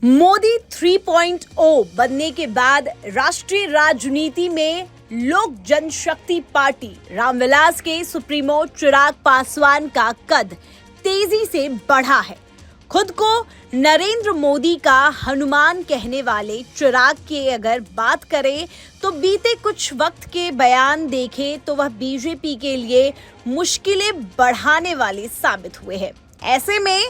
मोदी 3.0 बनने के बाद राष्ट्रीय राजनीति में लोक जनशक्ति पार्टी रामविलास के सुप्रीमो चिराग पासवान का कद तेजी से बढ़ा है। खुद को नरेंद्र मोदी का हनुमान कहने वाले चिराग की अगर बात करें तो बीते कुछ वक्त के बयान देखें तो वह बीजेपी के लिए मुश्किलें बढ़ाने वाले साबित हुए हैं। ऐसे में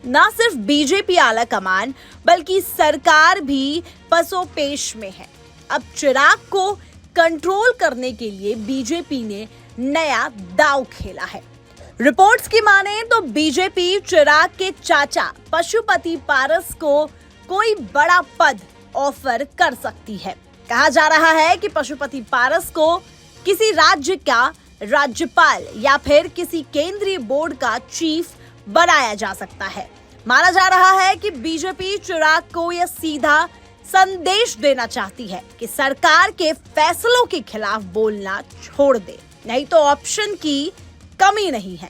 न सिर्फ बीजेपी आला कमान बल्कि सरकार भी पसोपेश में है। अब चिराग को कंट्रोल करने के लिए बीजेपी ने नया दांव खेला है। रिपोर्ट्स की माने तो बीजेपी चिराग के चाचा पशुपति पारस को कोई बड़ा पद ऑफर कर सकती है। कहा जा रहा है कि पशुपति पारस को किसी राज्य का राज्यपाल या फिर किसी केंद्रीय बोर्ड का चीफ बनाया जा सकता है। माना जा रहा है कि बीजेपी चिराग को यह सीधा संदेश देना चाहती है कि सरकार के फैसलों के खिलाफ बोलना छोड़ दे, नहीं तो ऑप्शन की कमी नहीं है।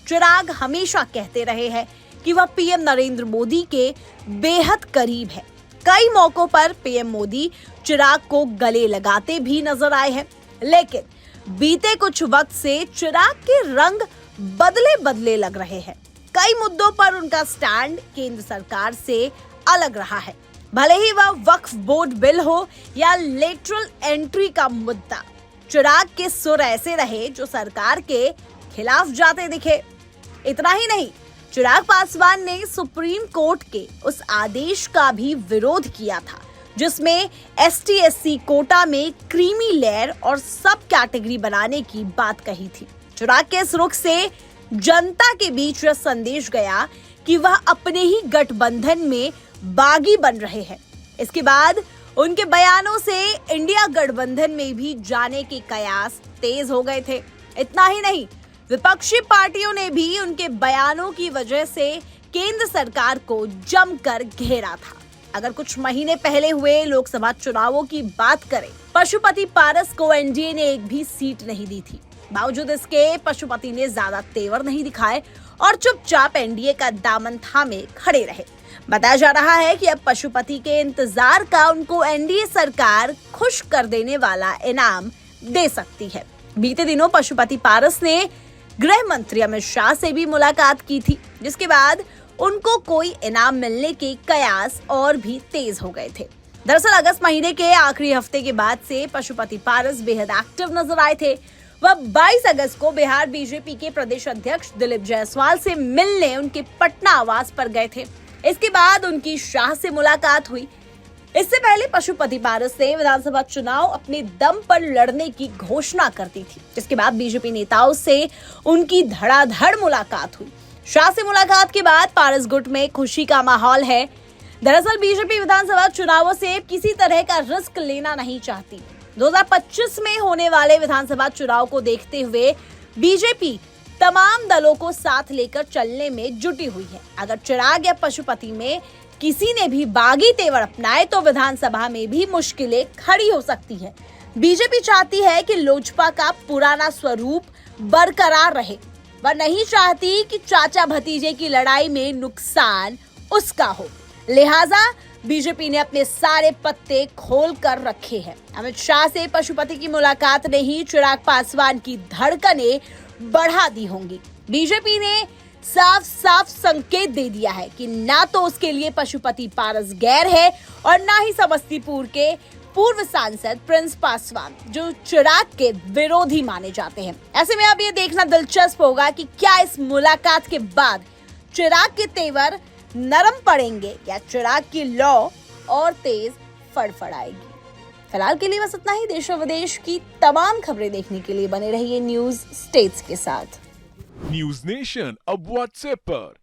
चिराग हमेशा कहते रहे हैं कि वह पीएम नरेंद्र मोदी के बेहद करीब है। कई मौकों पर पीएम मोदी चिराग को गले लगाते भी नजर आए हैं, लेकिन बीते कुछ वक्त से चिराग के रंग बदले बदले लग रहे हैं। कई मुद्दों पर उनका स्टैंड केंद्र सरकार से अलग रहा है, भले ही वह वक्फ बोर्ड बिल हो या लेटरल एंट्री का मुद्दा। चिराग के सुर ऐसे रहे जो सरकार के खिलाफ जाते दिखे। इतना ही नहीं, चिराग पासवान ने सुप्रीम कोर्ट के उस आदेश का भी विरोध किया था जिसमें ST/SC कोटा में क्रीमी लेयर और सब कैटेगरी बनाने की बात कही थी। चिराग के इस रुख से जनता के बीच यह संदेश गया कि वह अपने ही गठबंधन में बागी बन रहे हैं। इसके बाद उनके बयानों से इंडिया गठबंधन में भी जाने के कयास तेज हो गए थे। इतना ही नहीं, विपक्षी पार्टियों ने भी उनके बयानों की वजह से केंद्र सरकार को जमकर घेरा था। अगर कुछ महीने पहले हुए लोकसभा चुनावों की बात करें, पशुपति पारस को एनडीए ने एक भी सीट नहीं दी थी। बावजूद इसके पशुपति ने ज्यादा तेवर नहीं दिखाए और चुपचाप एनडीए का दामन थामे खड़े रहे। बताया जा रहा है कि अब पशुपति के इंतजार का उनको एनडीए सरकार खुश कर देने वाला इनाम दे सकती है। बीते दिनों पशुपति पारस ने गृह मंत्री अमित शाह से भी मुलाकात की थी, जिसके बाद उनको कोई इनाम मिलने के कयास और भी तेज हो गए थे। दरअसल अगस्त महीने के आखिरी हफ्ते के बाद से पशुपति पारस बेहद एक्टिव नजर आए थे। वह 22 अगस्त को बिहार बीजेपी के प्रदेश अध्यक्ष दिलीप जायसवाल से मिलने उनके पटना आवास पर गए थे। इसके बाद उनकी शाह से मुलाकात हुई। इससे पहले पशुपति पारस ने विधानसभा चुनाव अपने दम पर लड़ने की घोषणा कर दी थी, जिसके बाद बीजेपी नेताओं से उनकी धड़ाधड़ मुलाकात हुई। शाह से मुलाकात के बाद पारस गुट में खुशी का माहौल है। दरअसल बीजेपी विधानसभा चुनावों से किसी तरह का रिस्क लेना नहीं चाहती। 2025 में होने वाले विधानसभा चुनाव को देखते हुए बीजेपी तमाम दलों को साथ लेकर चलने में जुटी हुई है। अगर चिराग या पशुपति में किसी ने भी बागी तेवर अपनाए तो विधानसभा में भी मुश्किलें खड़ी हो सकती है। बीजेपी चाहती है कि लोजपा का पुराना स्वरूप बरकरार रहे। वह नहीं चाहती कि चाचा भतीजे की लड़ाई में नुकसान उसका हो, लिहाजा बीजेपी ने अपने सारे पत्ते खोल कर रखे हैं। अमित शाह से पशुपति की मुलाकात ने ही चिराग पासवान की धड़कनें बढ़ा दी होंगी। बीजेपी ने साफ साफ संकेत दे दिया है कि ना तो उसके लिए पशुपति पारस गैर है और ना ही समस्तीपुर के पूर्व सांसद प्रिंस पासवान, जो चिराग के विरोधी माने जाते हैं। ऐसे में अब ये देखना दिलचस्प होगा कि क्या इस मुलाकात के बाद चिराग के तेवर नरम पड़ेंगे या चिराग की लौ और तेज फड़फड़ाएगी। फिलहाल के लिए बस इतना ही। देश और विदेश की तमाम खबरें देखने के लिए बने रहिए न्यूज स्टेट्स के साथ। न्यूज नेशन अब व्हाट्सएप पर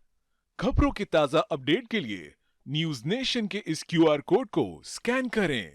खबरों की ताजा अपडेट के लिए न्यूज नेशन के इस QR कोड को स्कैन करें।